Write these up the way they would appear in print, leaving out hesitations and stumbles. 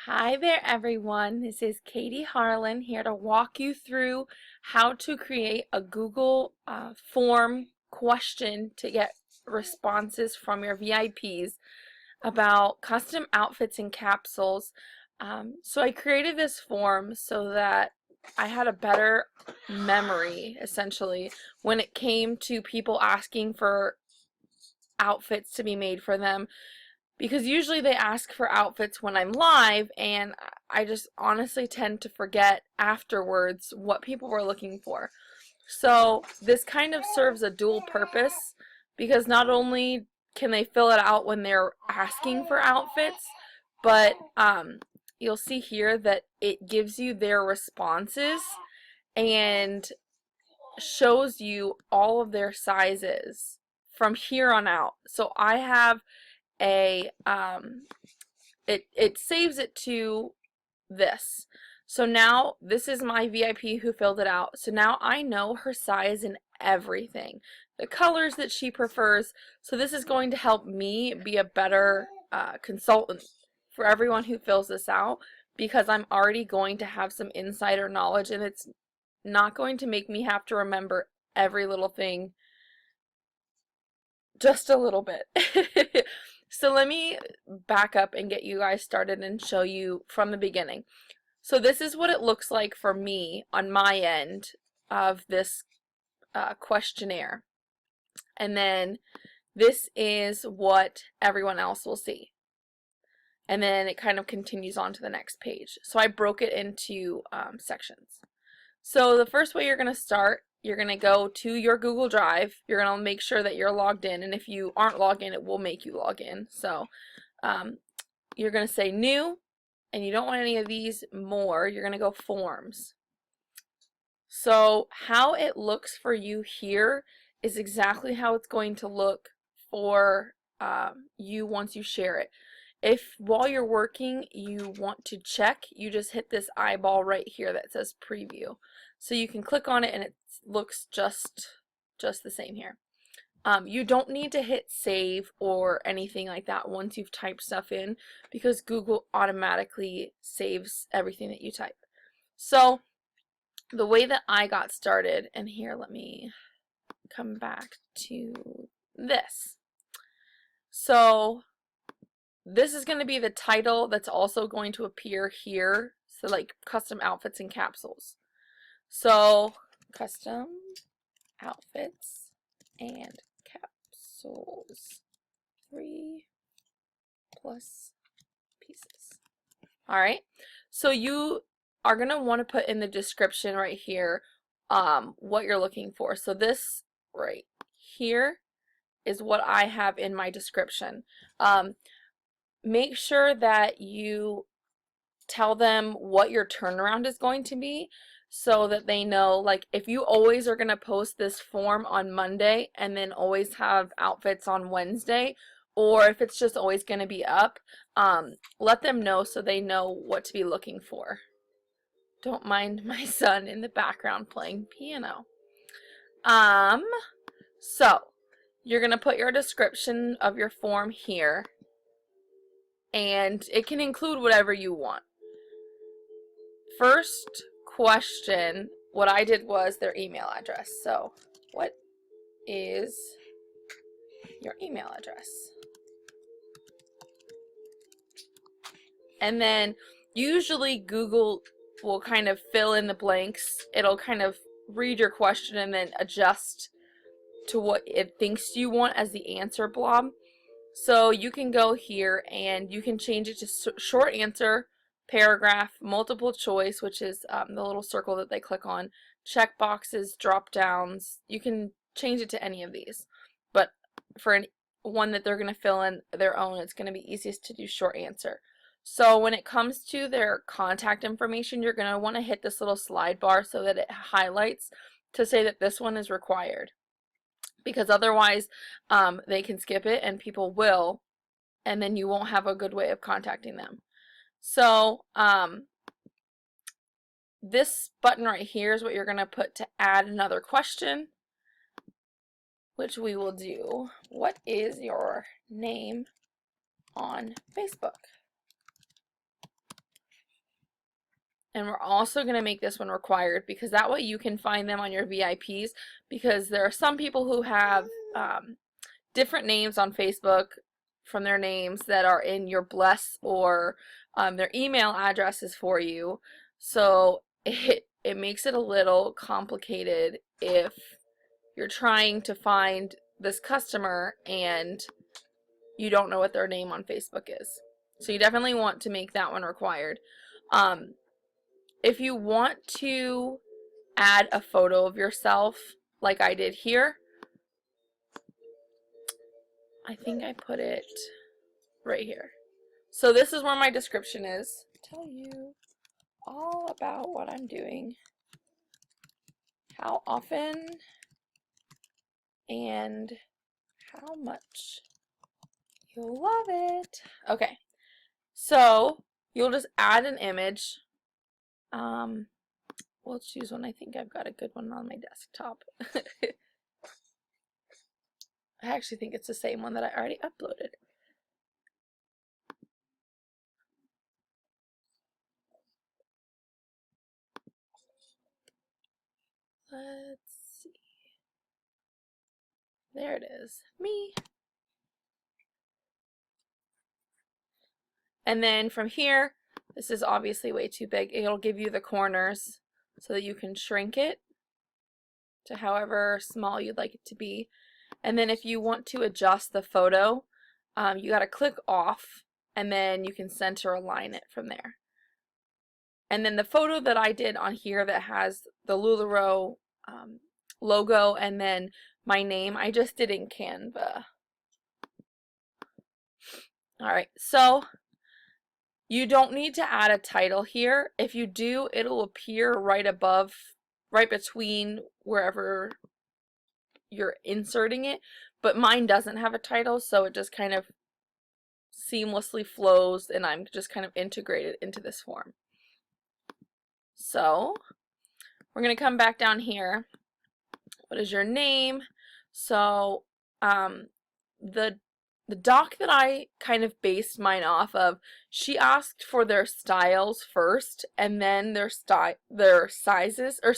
Hi there, everyone. This is Katie Harlan here to walk you through how to create a Google form question to get responses from your VIPs about custom outfits and capsules. So I created this form so that I had a better memory, essentially, when it came to people asking for outfits to be made for them, because usually they ask for outfits when I'm live, and I just honestly tend to forget afterwards what people were looking for. So this kind of serves a dual purpose, because not only can they fill it out when they're asking for outfits, but you'll see here that it gives you their responses and shows you all of their sizes from here on out. So I have a it saves it to this. So now this is my VIP who filled it out. So now I know her size and everything, the colors that she prefers. So this is going to help me be a better consultant for everyone who fills this out, because I'm already going to have some insider knowledge, and it's not going to make me have to remember every little thing just a little bit. So let me back up and get you guys started and show you from the beginning. So this is what it looks like for me on my end of this questionnaire. And then this is what everyone else will see. And then it kind of continues on to the next page. So I broke it into sections. So the first way you're going to start, you're going to go to your Google Drive. You're going to make sure that you're logged in, and if you aren't logged in, it will make you log in. So you're going to say new, and you don't want any of these more. You're going to go forms. So how it looks for you here is exactly how it's going to look for you once you share it. If while you're working you want to check, you just hit this eyeball right here that says preview. So you can click on it and it looks just the same here. You don't need to hit save or anything like that once you've typed stuff in, because Google automatically saves everything that you type. So the way that I got started, and here let me come back to this. So this is going to be the title that's also going to appear here. So like custom outfits and capsules. So custom outfits and capsules, 3+ pieces. Alright, so you are going to want to put in the description right here what you're looking for. So this right here is what I have in my description. Make sure that you tell them what your turnaround is going to be, so that they know, like, if you always are going to post this form on Monday and then always have outfits on Wednesday, or if it's just always going to be up, let them know so they know what to be looking for. Don't mind my son in the background playing piano. So you're going to put your description of your form here, and it can include whatever you want. First question, what I did was their email address. So what is your email address? And then usually Google will kind of fill in the blanks. It'll kind of read your question and then adjust to what it thinks you want as the answer blob. So you can go here and you can change it to short answer, paragraph, multiple choice, which is the little circle that they click on, check boxes, drop downs. You can change it to any of these, but for one that they're going to fill in their own, it's going to be easiest to do short answer. So when it comes to their contact information, you're going to want to hit this little slide bar so that it highlights to say that this one is required, because otherwise they can skip it, and people will, and then you won't have a good way of contacting them. So this button right here is what you're going to put to add another question, which we will do. What is your name on Facebook? And we're also going to make this one required because that way you can find them on your VIPs, because there are some people who have different names on Facebook from their names that are in your bless or their email addresses for you. So it makes it a little complicated if you're trying to find this customer and you don't know what their name on Facebook is. So you definitely want to make that one required. If you want to add a photo of yourself, like I did here, I think I put it right here. So this is where my description is. Tell you all about what I'm doing, how often, and how much. You'll love it. Okay, so you'll just add an image. We'll choose one. I think I've got a good one on my desktop. I actually think it's the same one that I already uploaded. Let's see. There it is. Me. And then from here, this is obviously way too big. It'll give you the corners so that you can shrink it to however small you'd like it to be. And then if you want to adjust the photo, you got to click off, and then you can center align it from there. And then the photo that I did on here that has the LuLaRoe logo and then my name, I just did in Canva. Alright, so you don't need to add a title here. If you do, it'll appear right above, right between wherever you're inserting it, but mine doesn't have a title, so it just kind of seamlessly flows and I'm just kind of integrated into this form. So we're going to come back down here. What is your name? So the doc that I kind of based mine off of, she asked for their styles first and then their sizes, or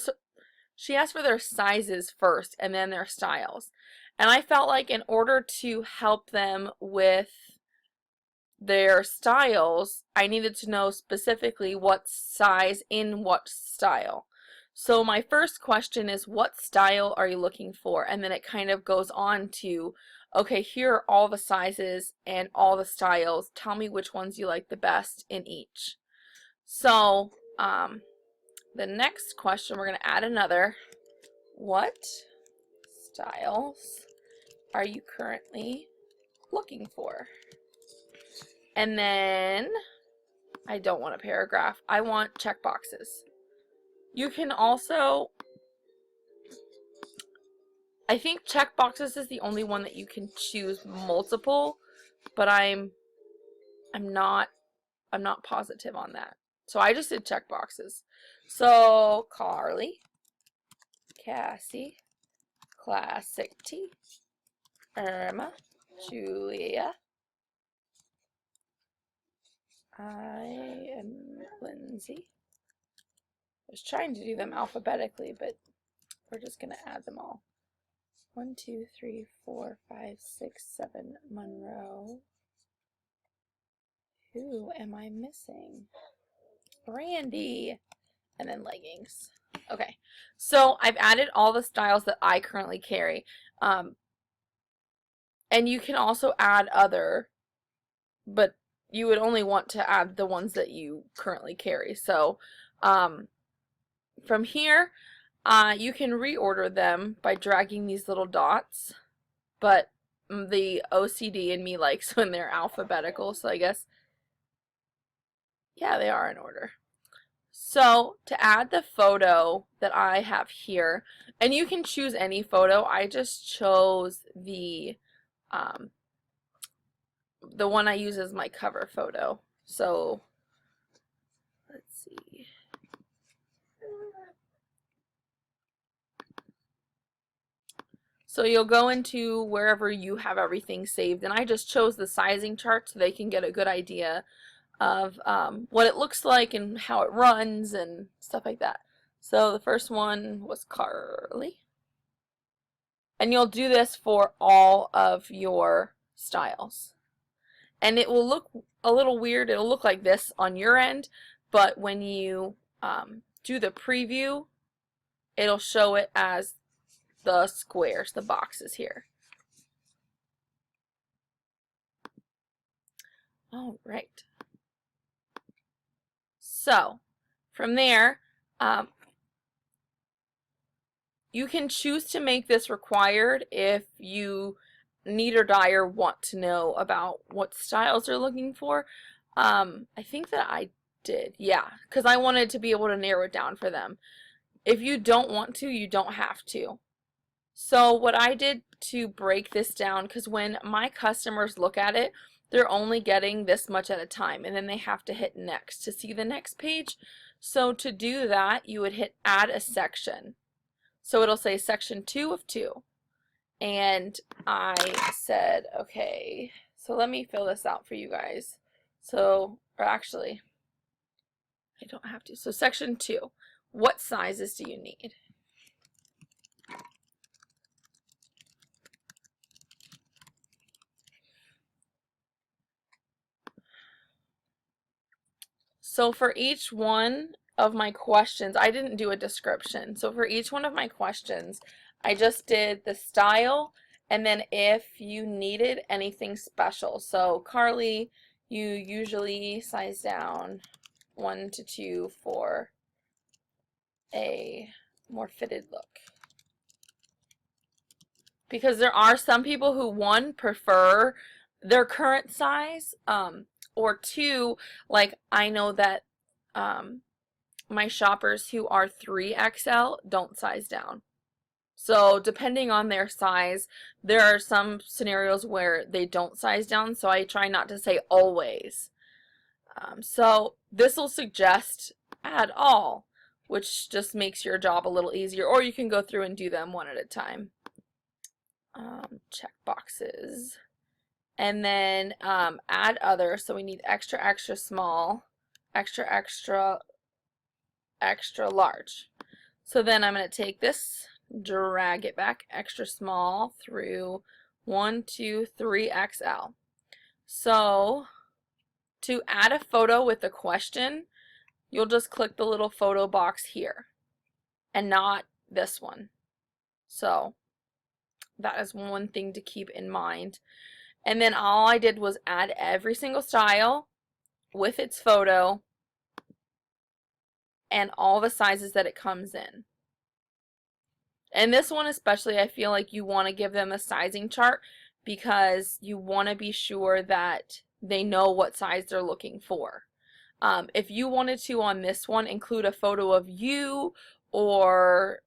she asked for their sizes first and then their styles. And I felt like in order to help them with their styles, I needed to know specifically what size in what style. So my first question is, what style are you looking for? And then it kind of goes on to, okay, here are all the sizes and all the styles. Tell me which ones you like the best in each. So the next question, we're going to add another. What styles are you currently looking for? And then I don't want a paragraph. I want checkboxes. You can also, I think checkboxes is the only one that you can choose multiple, but I'm not positive on that. So I just did checkboxes. So Carly, Cassie, Classic Tea, Irma, Julia, I am Lindsay. I was trying to do them alphabetically, but we're just going to add them all. 1, 2, 3, 4, 5, 6, 7, Monroe. Who am I missing? Brandy. And then leggings. Okay, so I've added all the styles that I currently carry. And you can also add other, but you would only want to add the ones that you currently carry. So from here, you can reorder them by dragging these little dots, but the OCD in me likes when they're alphabetical, so I guess, yeah, they are in order. So to add the photo that I have here, and you can choose any photo, I just chose the one I use as my cover photo. So let's see. So you'll go into wherever you have everything saved, and I just chose the sizing chart so they can get a good idea of what it looks like and how it runs and stuff like that. So the first one was Carly. And you'll do this for all of your styles. And it will look a little weird. It'll look like this on your end, but when you do the preview, it'll show it as the squares, the boxes here. All right. So from there, you can choose to make this required if you need or die or want to know about what styles they're looking for. I think that I did, yeah, because I wanted to be able to narrow it down for them. If you don't want to, you don't have to. So what I did to break this down, because when my customers look at it, they're only getting this much at a time, and then they have to hit next to see the next page. So to do that, you would hit add a section. So it'll say section 2 of 2. And I said, okay, so let me fill this out for you guys. So, or actually, I don't have to. So section 2, what sizes do you need? So for each one of my questions, I didn't do a description. So for each one of my questions, I just did the style and then if you needed anything special. So Carly, you usually size down 1 to 2 for a more fitted look. Because there are some people who, one, prefer their current size, or two, like I know that my shoppers who are 3XL don't size down. So depending on their size, there are some scenarios where they don't size down, so I try not to say always. So this will suggest add all, which just makes your job a little easier, or you can go through and do them one at a time. Check boxes. And then add other, so we need extra, extra small, extra, extra, extra large. So then I'm going to take this, drag it back extra small through 1, 2, 3XL. So to add a photo with a question, you'll just click the little photo box here and not this one. So that is one thing to keep in mind. And then all I did was add every single style with its photo and all the sizes that it comes in. And this one especially, I feel like you want to give them a sizing chart because you want to be sure that they know what size they're looking for. If you wanted to on this one include a photo of you, or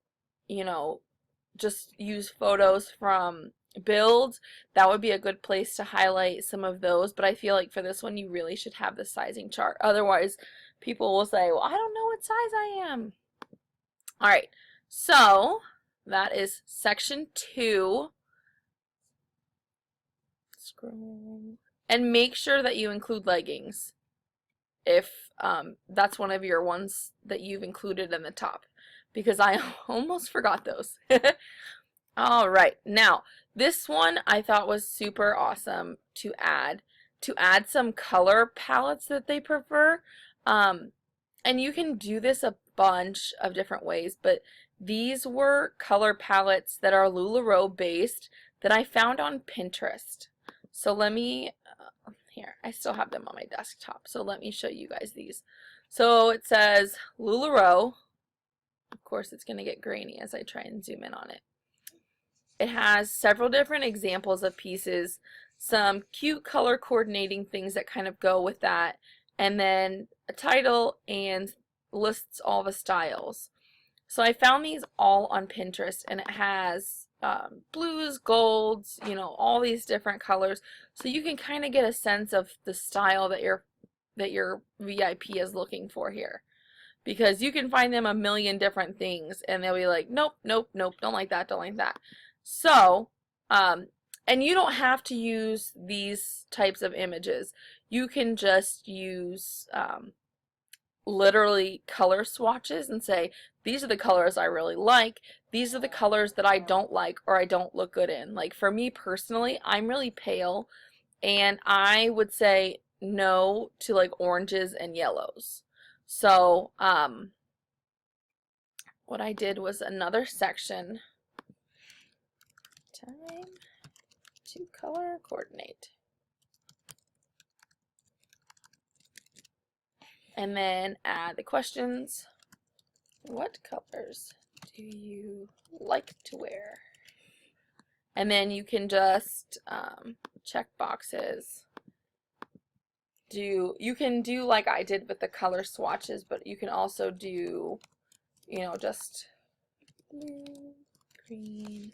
just use photos from builds, that would be a good place to highlight some of those. But I feel like for this one you really should have the sizing chart. Otherwise people will say, well, I don't know what size I am. Alright, so that is section 2. Scroll. And make sure that you include leggings if that's one of your ones that you've included in the top, because I almost forgot those. Alright, now this one I thought was super awesome to add some color palettes that they prefer. And you can do this a bunch of different ways, but these were color palettes that are LuLaRoe based that I found on Pinterest. So let me, here, I still have them on my desktop, so let me show you guys these. So it says LuLaRoe. Of course it's going to get grainy as I try and zoom in on it. It has several different examples of pieces, some cute color coordinating things that kind of go with that, and then a title and lists all the styles. So I found these all on Pinterest, and it has blues, golds, all these different colors, so you can kind of get a sense of the style that your VIP is looking for here. Because you can find them a million different things, and they'll be like, nope, nope, nope, don't like that, don't like that. So, and you don't have to use these types of images. you can just use literally color swatches and say, these are the colors I really like, these are the colors that I don't like or I don't look good in. Like for me personally, I'm really pale, and I would say no to like oranges and yellows. So what I did was another section, time to color coordinate. And then add the questions. What colors do you like to wear? And then you can just check boxes. You can do like I did with the color swatches, but you can also do, you know, just blue, green,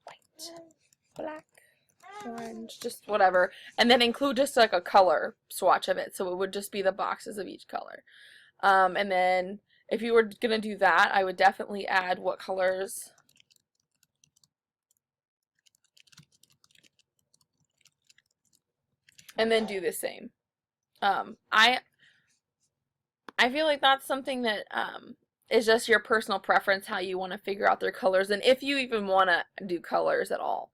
white, black, orange, just whatever. And then include just like a color swatch of it. So it would just be the boxes of each color. And then if you were going to do that, I would definitely add what colors and then do the same. I feel like that's something that is just your personal preference, how you want to figure out their colors, and if you even want to do colors at all.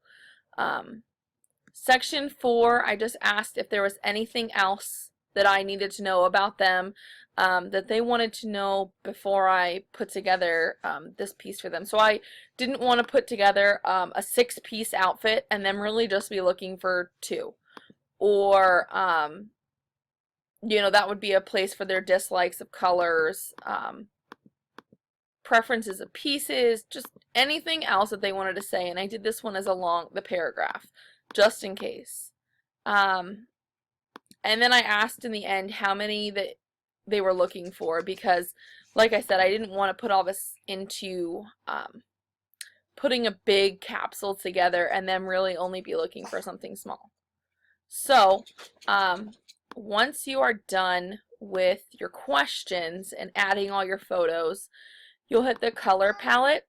Section 4, I just asked if there was anything else that I needed to know about them, that they wanted to know before I put together this piece for them. So I didn't want to put together a 6-piece outfit and then really just be looking for 2. Or you know, that would be a place for their dislikes of colors, preferences of pieces, just anything else that they wanted to say. And I did this one as the paragraph, just in case. And then I asked in the end how many that they were looking for, because like I said, I didn't want to put all this into putting a big capsule together and then really only be looking for something small. So once you are done with your questions and adding all your photos, you'll hit the color palette,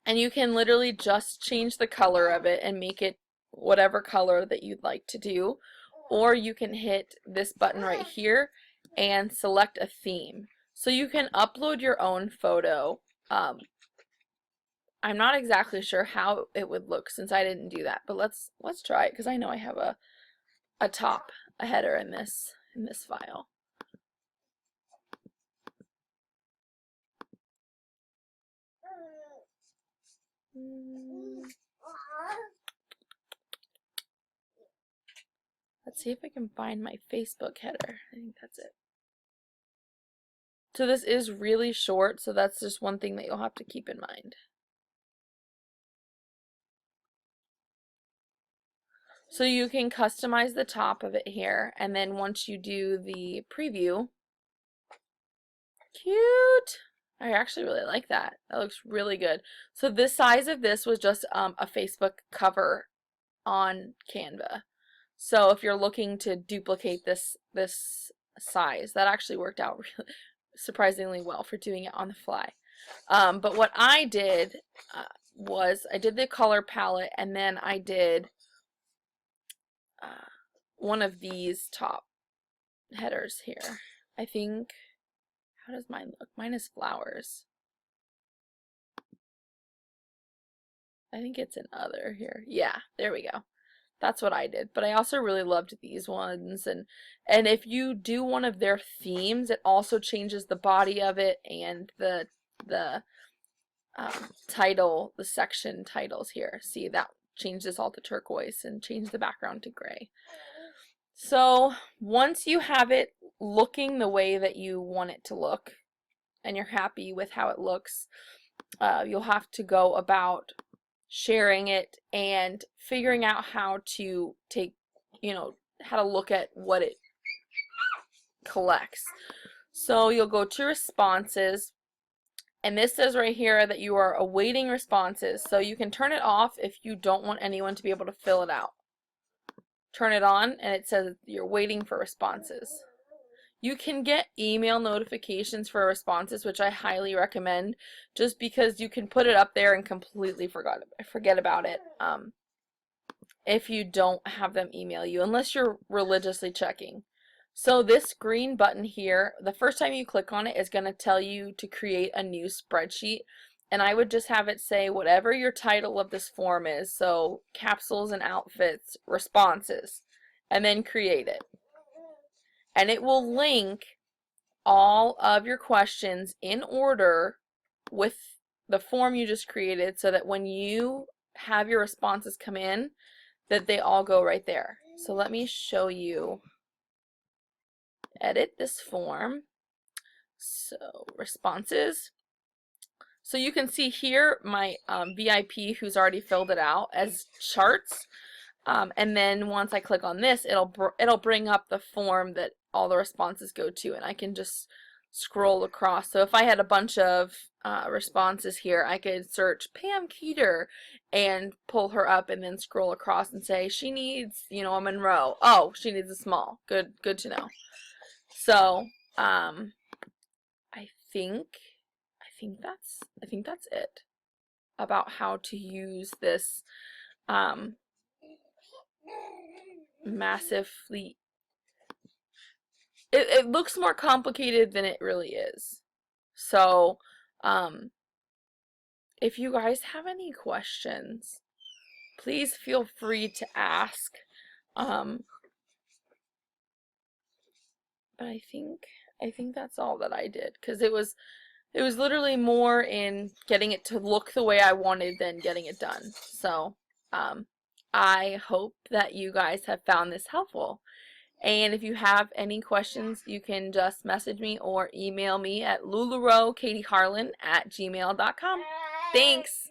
and you can literally just change the color of it and make it whatever color that you'd like to do. Or you can hit this button right here and select a theme. So you can upload your own photo. I'm not exactly sure how it would look since I didn't do that, but let's try it, because I know I have a header in this file. Let's see if I can find my Facebook header. I think that's it. So this is really short, so that's just one thing that you'll have to keep in mind. So you can customize the top of it here, and then once you do the preview, cute! I actually really like that. That looks really good. So the size of this was just a Facebook cover on Canva. So if you're looking to duplicate this size, that actually worked out really surprisingly well for doing it on the fly. But what I did was I did the color palette, and then I did one of these top headers here. I think, how does mine look? Mine is flowers. I think it's an other here. Yeah, there we go. That's what I did. But I also really loved these ones, and if you do one of their themes, it also changes the body of it and the title, the section titles here. See, that changed this all to turquoise and changed the background to gray. So once you have it looking the way that you want it to look, and you're happy with how it looks, you'll have to go about sharing it and figuring out how to take, you know, how to look at what it collects. So you'll go to responses, and this says right here that you are awaiting responses. So you can turn it off if you don't want anyone to be able to fill it out. Turn it on, and it says you're waiting for responses. You can get email notifications for responses, which I highly recommend, just because you can put it up there and completely forget about it if you don't have them email you, unless you're religiously checking. So this green button here, the first time you click on it is going to tell you to create a new spreadsheet. And I would just have it say whatever your title of this form is. So capsules and outfits, responses, and then create it. And it will link all of your questions in order with the form you just created so that when you have your responses come in, that they all go right there. So let me show you. Edit this form. So responses. So you can see here my VIP who's already filled it out as charts. And then once I click on this, it'll bring up the form that all the responses go to, and I can just scroll across. So if I had a bunch of responses here, I could search Pam Keeter and pull her up, and then scroll across and say she needs, you know, a Monroe. Oh, she needs a small. Good to know. So I think that's it about how to use this massive fleet. It looks more complicated than it really is. So if you guys have any questions, please feel free to ask. But I think that's all that I did, because it was literally more in getting it to look the way I wanted than getting it done. So I hope that you guys have found this helpful. And if you have any questions, you can just message me or email me at lularoekatieharlan@gmail.com. Thanks!